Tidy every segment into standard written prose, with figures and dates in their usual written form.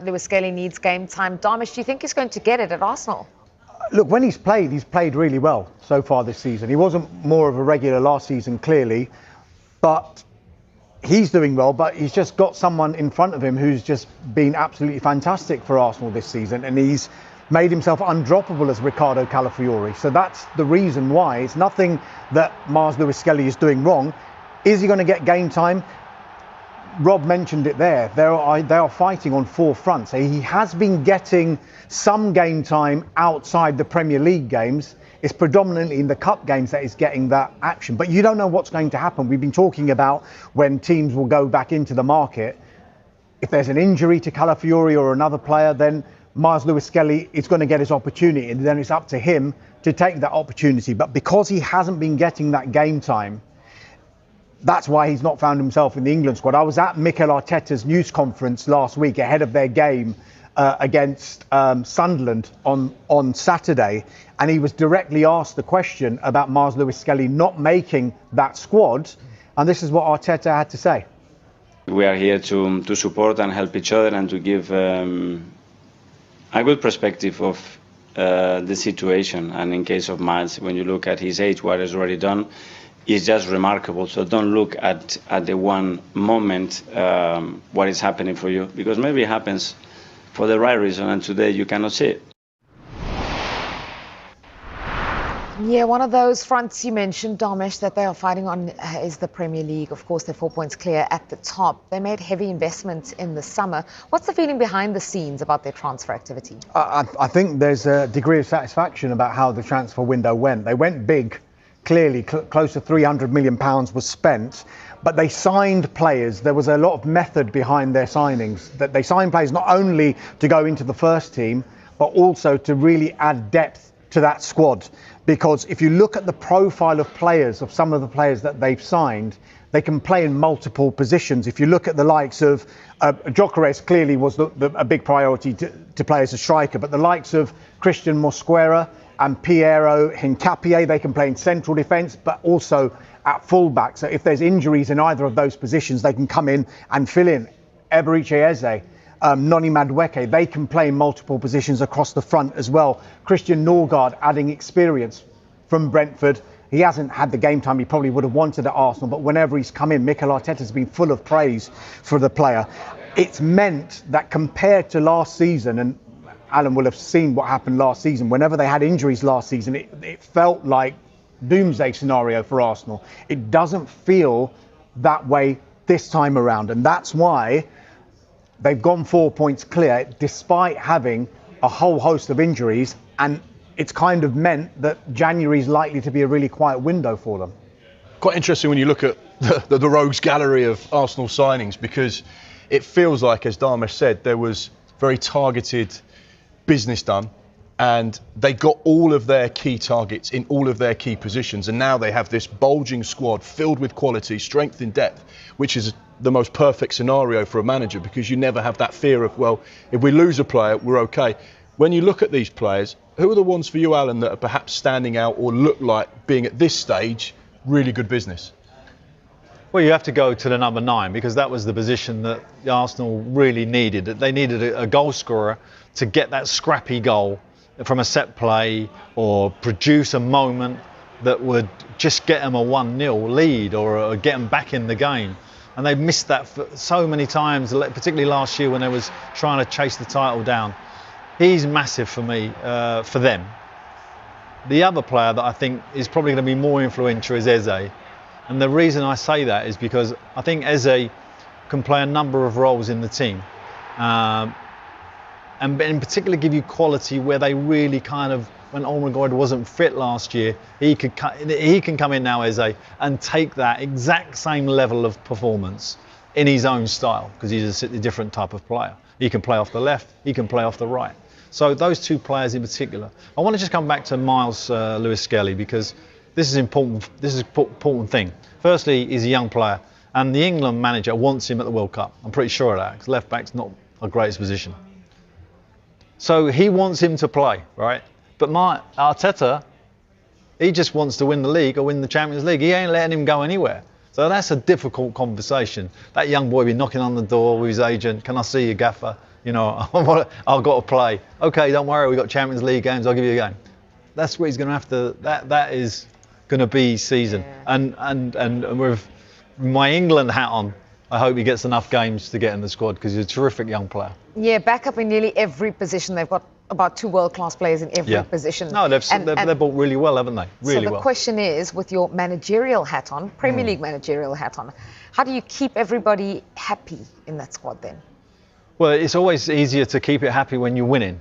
Lewis Skelly needs game time. Darmish, do you think he's going to get it at Arsenal? Look, when he's played really well so far this season. He wasn't more of a regular last season, clearly, but he's doing well. But he's just got someone in front of him who's just been absolutely fantastic for Arsenal this season, and he's made himself undroppable as Ricardo Calafiori. So that's the reason why. It's nothing that Mars Lewis Skelly is doing wrong. Is he going to get game time? Rob mentioned it there. They are fighting on four fronts. He has been getting some game time outside the Premier League games. It's predominantly in the cup games that he's getting that action. But you don't know what's going to happen. We've been talking about when teams will go back into the market. If there's an injury to Calafiori or another player, then Mars Lewis Skelly is going to get his opportunity, and then it's up to him to take that opportunity. But because he hasn't been getting that game time, that's why he's not found himself in the England squad. I was at Mikel Arteta's news conference last week ahead of their game against Sunderland on Saturday, and he was directly asked the question about Mars Lewis Skelly not making that squad, and this is what Arteta had to say. We are here to support and help each other and to give a good perspective of the situation. And in case of Miles, when you look at his age, what he's already done, is just remarkable. So don't look at the one moment what is happening for you, because maybe it happens for the right reason, and today you cannot see it. Yeah, one of those fronts you mentioned, Darmish, that they are fighting on is the Premier League. Of course, they're 4 points clear at the top. They made heavy investments in the summer. What's the feeling behind the scenes about their transfer activity? I think there's a degree of satisfaction about how the transfer window went. They went big. Clearly, close to £300 million was spent, but they signed players. There was a lot of method behind their signings. That they signed players not only to go into the first team, but also to really add depth to that squad. Because if you look at the profile of players, of some of the players that they've signed, they can play in multiple positions. If you look at the likes of Gyökeres, clearly was a big priority to play as a striker, but the likes of Christian Mosquera and Piero Hincapié, they can play in central defence, but also at fullback. So if there's injuries in either of those positions, they can come in and fill in. Eberechi Eze, Noni Madueke, they can play in multiple positions across the front as well. Christian Norgard adding experience from Brentford. He hasn't had the game time he probably would have wanted at Arsenal, but whenever he's come in, Mikel Arteta's been full of praise for the player. It's meant that compared to last season, and Alan will have seen what happened last season. Whenever they had injuries last season, it felt like doomsday scenario for Arsenal. It doesn't feel that way this time around, and that's why they've gone 4 points clear despite having a whole host of injuries, and it's kind of meant that January is likely to be a really quiet window for them. Quite interesting when you look at the rogues gallery of Arsenal signings, because it feels like, as Darmish said, there was very targeted business done, and they got all of their key targets in all of their key positions, and now they have this bulging squad filled with quality, strength in depth, which is the most perfect scenario for a manager, because you never have that fear of, well, if we lose a player, we're okay. When you look at these players, who are the ones for you, Alan, that are perhaps standing out or look like being at this stage really good business? Well, you have to go to the number 9, because that was the position that Arsenal really needed. They needed a goal scorer to get that scrappy goal from a set play or produce a moment that would just get them a 1-0 lead or get them back in the game. And they've missed that for so many times, particularly last year when they was trying to chase the title down. He's massive for me, for them. The other player that I think is probably going to be more influential is Eze. And the reason I say that is because I think Eze can play a number of roles in the team. And in particular give you quality where they really kind of, when Olmegard wasn't fit last year, he can come in now, Eze, and take that exact same level of performance in his own style, because he's a different type of player. He can play off the left, he can play off the right. So those two players in particular. I want to just come back to Miles Lewis Skelly, because this is important. This is an important thing. Firstly, he's a young player, and the England manager wants him at the World Cup. I'm pretty sure of that, because left back's not a greatest position. So he wants him to play, right? But Arteta, he just wants to win the league or win the Champions League. He ain't letting him go anywhere. So that's a difficult conversation. That young boy be knocking on the door with his agent. Can I see your gaffer? You know, I've got to play. Okay, don't worry, we've got Champions League games, I'll give you a game. That's what he's going to have to, that is going to be season. Yeah. And with my England hat on, I hope he gets enough games to get in the squad because he's a terrific young player. Yeah, back up in nearly every position. They've got about 2 world-class players in every position. No, they've bought really well, haven't they? Really well. So the question is, with your managerial hat on, Premier League managerial hat on, how do you keep everybody happy in that squad then? Well, it's always easier to keep it happy when you're winning.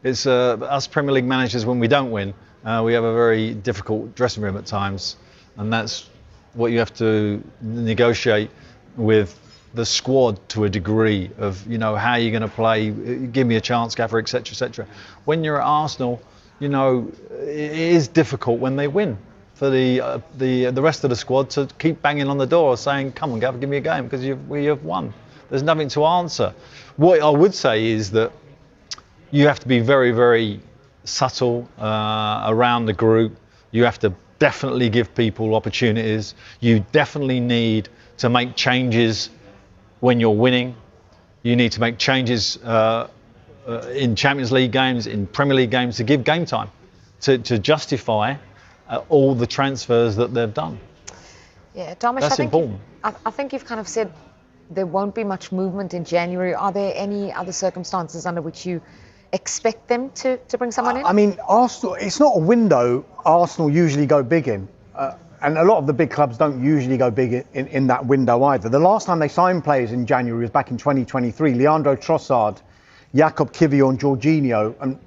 It's us Premier League managers, when we don't win, we have a very difficult dressing room at times, and that's what you have to negotiate with the squad to a degree of, you know, how you're going to play, give me a chance, Gaffer, etc., etc. When you're at Arsenal, you know, it is difficult when they win for the rest of the squad to keep banging on the door saying, come on, Gaffer, give me a game because we have won. There's nothing to answer. What I would say is that you have to be very, very subtle around the group. You have to definitely give people opportunities. You definitely need to make changes when you're winning. You need to make changes in Champions League games, in Premier League games, to give game time, to justify all the transfers that they've done. Yeah, Thomas, that's important. I think you've kind of said there won't be much movement in January. Are there any other circumstances under which you expect them to bring someone in? I mean, Arsenal, it's not a window Arsenal usually go big in. And a lot of the big clubs don't usually go big in that window either. The last time they signed players in January was back in 2023. Leandro Trossard, Jakob Kivior and Jorginho, and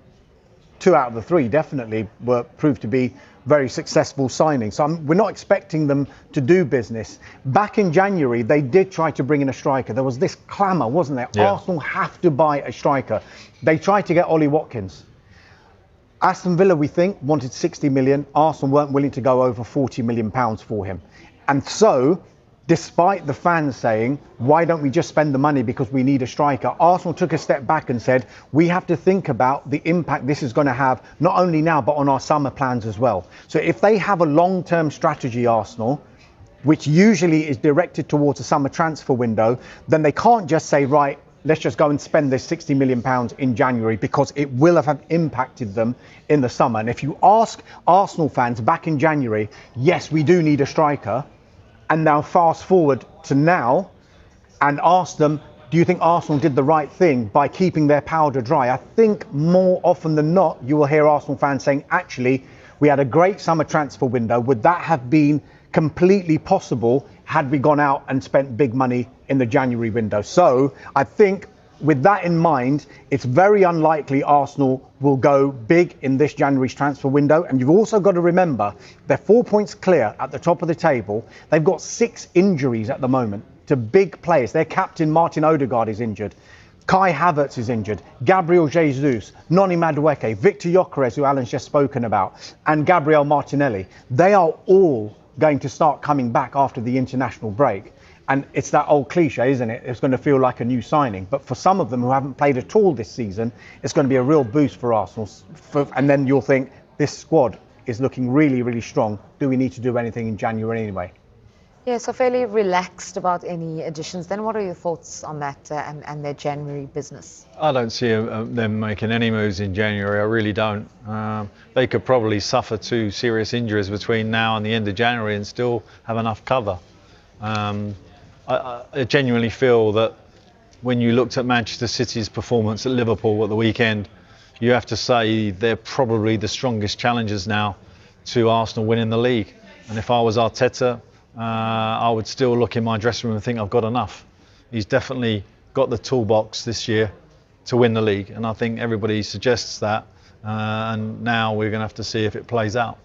2 out of the 3 definitely were proved to be very successful signings. So we're not expecting them to do business. Back in January, they did try to bring in a striker. There was this clamour, wasn't there? Yeah. Arsenal have to buy a striker. They tried to get Ollie Watkins. Aston Villa, we think, wanted 60 million. Arsenal weren't willing to go over 40 million pounds for him. And so, despite the fans saying, why don't we just spend the money because we need a striker? Arsenal took a step back and said, we have to think about the impact this is going to have, not only now, but on our summer plans as well. So if they have a long-term strategy, Arsenal, which usually is directed towards a summer transfer window, then they can't just say, right, let's just go and spend this 60 million pounds in January, because it will have impacted them in the summer. And if you ask Arsenal fans back in January, yes, we do need a striker, and now fast forward to now and ask them, do you think Arsenal did the right thing by keeping their powder dry? I think more often than not, you will hear Arsenal fans saying, actually, we had a great summer transfer window. Would that have been completely possible had we gone out and spent big money in the January window? So I think with that in mind, it's very unlikely Arsenal will go big in this January's transfer window. And you've also got to remember, they're 4 points clear at the top of the table. They've got 6 injuries at the moment to big players. Their captain, Martin Odegaard, is injured. Kai Havertz is injured. Gabriel Jesus, Noni Madueke, Viktor Gyökeres, who Alan's just spoken about, and Gabriel Martinelli. They are all going to start coming back after the international break. And it's that old cliche, isn't it? It's going to feel like a new signing. But for some of them who haven't played at all this season, it's going to be a real boost for Arsenal. And then you'll think, this squad is looking really, really strong. Do we need to do anything in January anyway? Yeah, so fairly relaxed about any additions. Then what are your thoughts on that and their January business? I don't see them making any moves in January. I really don't. They could probably suffer 2 serious injuries between now and the end of January and still have enough cover. I genuinely feel that when you looked at Manchester City's performance at Liverpool at the weekend, you have to say they're probably the strongest challengers now to Arsenal winning the league. And if I was Arteta, I would still look in my dressing room and think I've got enough. He's definitely got the toolbox this year to win the league, and I think everybody suggests that, and now we're going to have to see if it plays out.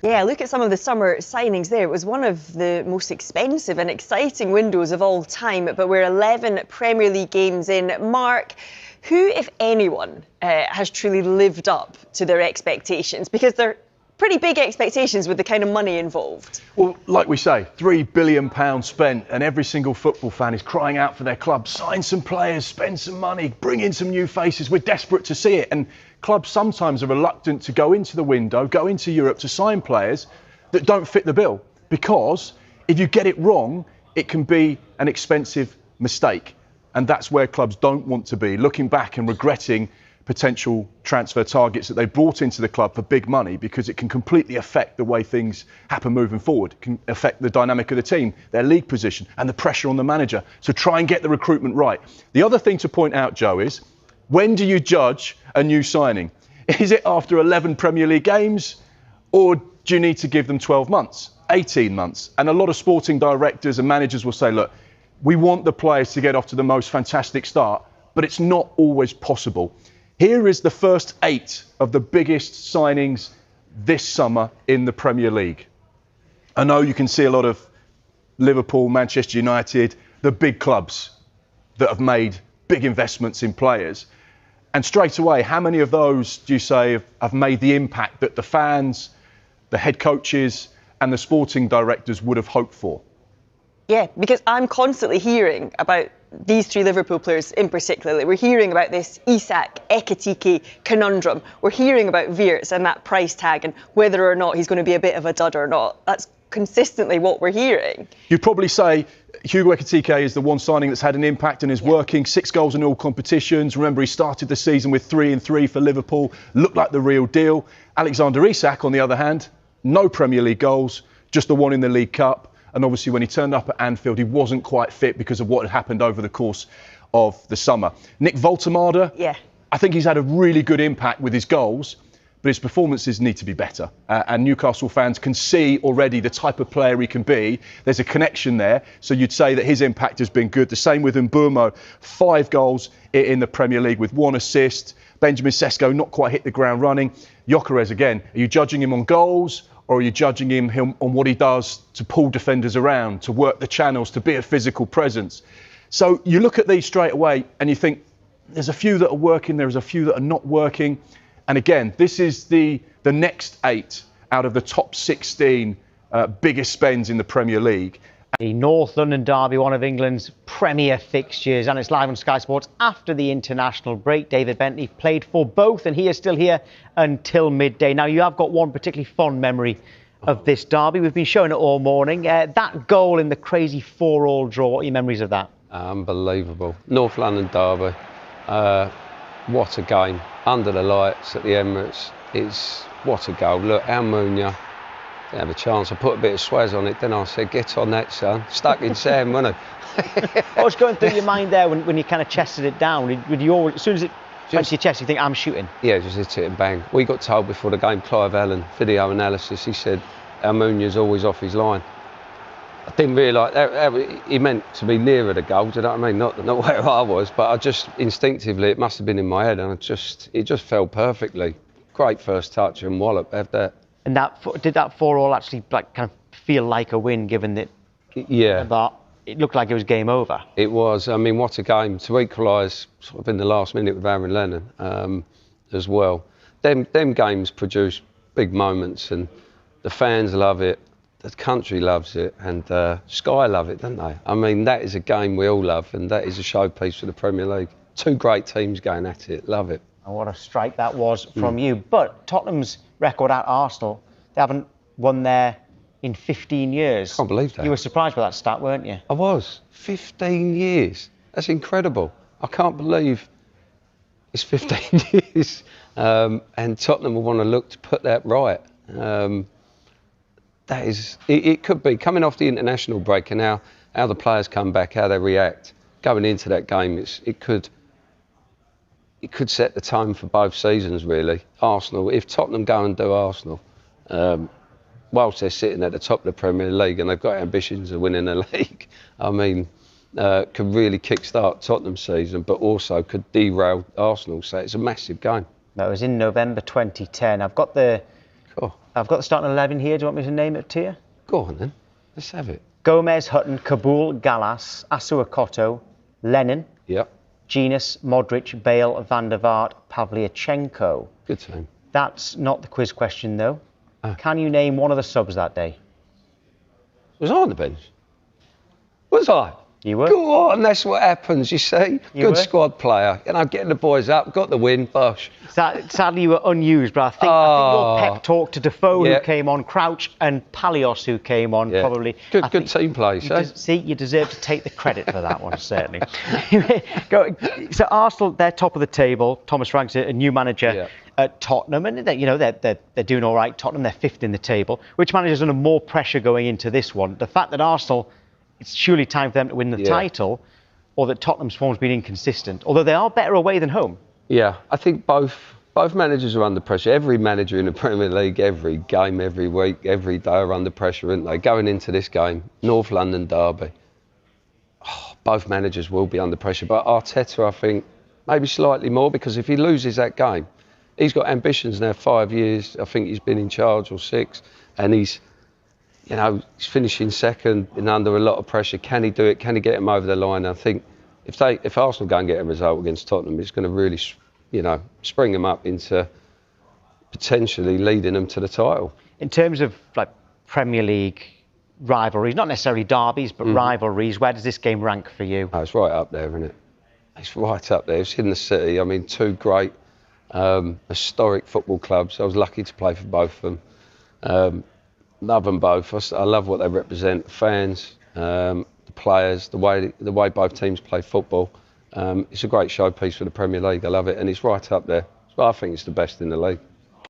Yeah, look at some of the summer signings there. It was one of the most expensive and exciting windows of all time, but we're 11 Premier League games in. Mark, who, if anyone, has truly lived up to their expectations? Because they're pretty big expectations with the kind of money involved. Well, like we say, £3 billion spent, and every single football fan is crying out for their club. Sign some players, spend some money, bring in some new faces. We're desperate to see it. And clubs sometimes are reluctant to go into the window, go into Europe to sign players that don't fit the bill. Because if you get it wrong, it can be an expensive mistake. And that's where clubs don't want to be, looking back and regretting potential transfer targets that they brought into the club for big money, because it can completely affect the way things happen moving forward. It can affect the dynamic of the team, their league position, and the pressure on the manager. So try and get the recruitment right. The other thing to point out, Joe, is when do you judge a new signing? Is it after 11 Premier League games, or do you need to give them 12 months, 18 months? And a lot of sporting directors and managers will say, look, we want the players to get off to the most fantastic start, but it's not always possible. Here is the first 8 of the biggest signings this summer in the Premier League. I know you can see a lot of Liverpool, Manchester United, the big clubs that have made big investments in players. And straight away, how many of those do you say have made the impact that the fans, the head coaches and the sporting directors would have hoped for? Yeah, because I'm constantly hearing about these 3 Liverpool players in particular. We're hearing about this Isak, Ekitike conundrum. We're hearing about Wirtz and that price tag and whether or not he's going to be a bit of a dud or not. That's consistently what we're hearing. You'd probably say Hugo Ekitike is the one signing that's had an impact and is working. 6 goals in all competitions. Remember, he started the season with 3 and 3 for Liverpool. Looked like the real deal. Alexander Isak, on the other hand, no Premier League goals, just the one in the League Cup. And obviously when he turned up at Anfield, he wasn't quite fit because of what had happened over the course of the summer. Nick Woltemade, I think he's had a really good impact with his goals, but his performances need to be better. And Newcastle fans can see already the type of player he can be. There's a connection there. So you'd say that his impact has been good. The same with Mbeumo, 5 goals in the Premier League with 1 assist. Benjamin Sesko not quite hit the ground running. Gyökeres, again, are you judging him on goals? Or are you judging him on what he does to pull defenders around, to work the channels, to be a physical presence? So you look at these straight away and you think, there's a few that are working, there's a few that are not working. And again, this is the next 8 out of the top 16 biggest spends in the Premier League. The North London derby, one of England's premier fixtures, and it's live on Sky Sports after the international break. David Bentley played for both, and he is still here until midday. Now, you have got one particularly fond memory of this derby. We've been showing it all morning. That goal in the crazy 4-4 draw, what are your memories of that? Unbelievable. North London derby. What a game. Under the lights at the Emirates. What a goal. Look, Almunia. Didn't have a chance. I put a bit of swaz on it, then I said, get on that, son. Stuck in Sam, wasn't it? What was going through your mind there when you kind of chested it down? Would you always, as soon as it went to your chest, you think, I'm shooting? Yeah, just hit it and bang. We got told before the game, Clive Allen, video analysis, he said, Almunia's always off his line. I didn't realise, he meant to be nearer the goal, do you know what I mean? Not where I was, but I just, instinctively, it must have been in my head, and it just fell perfectly. Great first touch and wallop, have that. And did that 4-4 actually kind of feel like a win, given that it looked like it was game over? It was. I mean, what a game to equalise sort of in the last minute with Aaron Lennon as well. Them games produce big moments, and the fans love it, the country loves it, and Sky love it, don't they? I mean, that is a game we all love, and that is a showpiece for the Premier League. 2 great teams going at it. Love it. And what a strike that was from you. But Tottenham's record at Arsenal, they haven't won there in 15 years. Can't believe that. You were surprised by that stat, weren't you? I was. 15 years. That's incredible. I can't believe it's 15 years. And Tottenham will want to look to put that right. That is, it could be coming off the international break, and how the players come back, how they react. Going into that game, it could set the tone for both seasons, really. Arsenal, if Tottenham go and do Arsenal, whilst they're sitting at the top of the Premier League and they've got ambitions of winning the league, I mean, could really kick-start Tottenham's season, but also could derail Arsenal. So it's a massive game. That was in November 2010. I've got the starting 11 here. Do you want me to name it to you? Go on then. Let's have it. Gomez, Hutton, Kabul, Gallas, Asuakoto, Lennon. Yep. Genus, Modric, Bale, Van der Vaart, Pavlyuchenko. Good team. That's not the quiz question, though. Can you name one of the subs that day? Was I on the bench? Was I? You were? Go on, that's what happens, you see. Good were? squad player. You know, getting the boys up, got the win, bosh. Sadly, you were unused, but I think your pep talk to Defoe, who came on, Crouch and Palios, who came on, probably. Good team play, see, you deserve to take the credit for that one, certainly. So Arsenal, they're top of the table. Thomas Frank's a new manager at Tottenham, and they're doing all right. Tottenham, they're fifth in the table. Which manager's under more pressure going into this one? The fact that Arsenal, it's surely time for them to win the title, or that Tottenham's form's been inconsistent, although they are better away than home. Yeah, I think both managers are under pressure. Every manager in the Premier League, every game, every week, every day are under pressure, aren't they? Going into this game, North London derby, both managers will be under pressure. But Arteta, I think, maybe slightly more, because if he loses that game, he's got ambitions now, 5 years. I think he's been in charge, or 6, and he's finishing second and under a lot of pressure. Can he do it? Can he get him over the line? I think if Arsenal go and get a result against Tottenham, it's going to really, spring them up into potentially leading them to the title. In terms of like Premier League rivalries, not necessarily derbies, but rivalries, where does this game rank for you? Oh, it's right up there, isn't it? It's right up there. It's in the city. I mean, 2 great historic football clubs. I was lucky to play for both of them. Love them both. I love what they represent. Fans, the players, the way both teams play football. It's a great showpiece for the Premier League. I love it, and it's right up there. I think it's the best in the league.